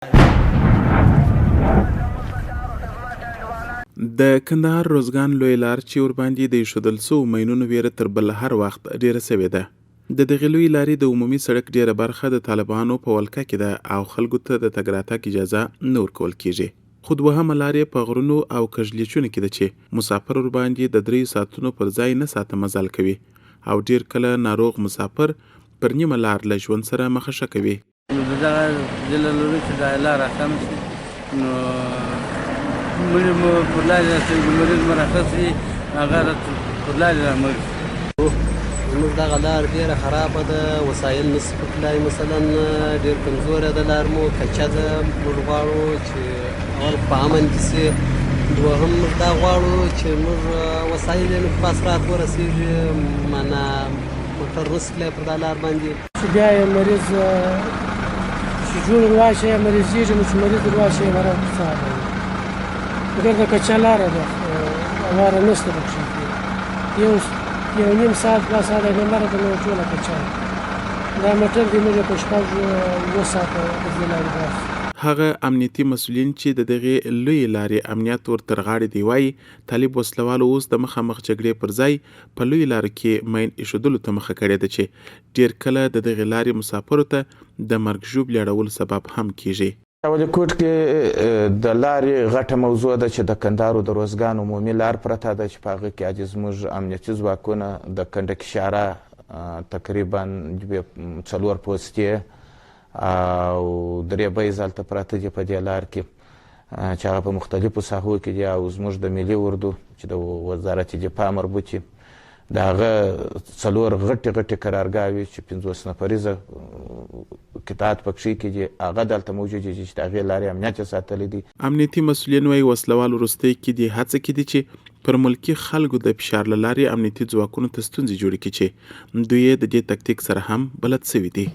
د کندهار روزګان لوی لار چې ورباندې د ایښودل سوو ماینونو ویره تر بل هر وخت ډیره سوې ده. د دغې لویې لارې د عمومي سړک ډیره برخه د طالبانو په ولکه کې ده او خلکو ته د تګ راتګ اجازه نه ورکول کیږي. خو دوهمه لار یې په غرونو او کږلېچونو کې ده چې مسافر ورباندې د 3 ساعتونو پر ځای نه ساعته مزل کوي او ډیر کله ناروغ مسافر پر نیمه لار له ژوند سره مخه کوي. دغه ضلع لري چې دا لار اسانه شي نو مړي مو پر لارې راسي مریض مرخص وي هغه پر لارې رامړي. زموږ دغه لار ډېره خرابه ده، وسایل نشي په تلای، مثلا ډېر کمزوره ده لار مو، کچه ده. موږ غواړو چې اول په امن کې شي، دوهم موږ دا غواړو چې موږ وسایل یې په اسرات ورسېږي، معنا موټر نشي تلای پر دا لار باندې. چې بیا یې مریض چې جوړ رواشه مریضېږي نو چې مریض رواشه یې ورا صاحب ډېر د کچه لاره ده، هواره نشته پکښې، یو نیم ساعت 2 ساعته نه لاره ده نو ټوله کچه دا موټر دې موږ په شپږ 2 ساعته د دې لارې باسي. هغه امنیتي مسؤلین چې د دغې لویې لارې امنیت ورتر غاړې دی وایي طالب وسلوالو اوس د مخامخ جګړې پر ځای په لویې لارو کې ماین ایښودلو ته مخه کړې ده چې ډېر کله د دغې لارې مسافرو ته د مرګ ژوبلې اړولو سبب هم کیږي. اول کوټ کې د لارې غټه موضوع ده چې د کندهار د روزګان عمومي لار پرته ده چې په هغه کې عاجز موږ امنیتي ځواکونه د کنډک اشاره تقریبا 4 پوستې او 3 بیز هلته پراته دي په دې لار کې چې هغه په مختلفو ساحو کې دي او زموږ د ملي اردو چې د وزارت دفاع مربوط دي د هغه 4 غټې قرارګاوې چې 50 نفریزه قطعات پکښې کې دي هغه دلته موجود دي چې د هغې لارې امنیت یې ساتلی دي. امنیتي مسؤلین وایي وسلوال وروستۍ کې دې هڅه کړې چې پر ملکي خلکو د فشار له لارې امنیتي ځواکونو ته ستونزې جوړې کړي چې دوی د دې تکتیک سره هم بلد سوي دي.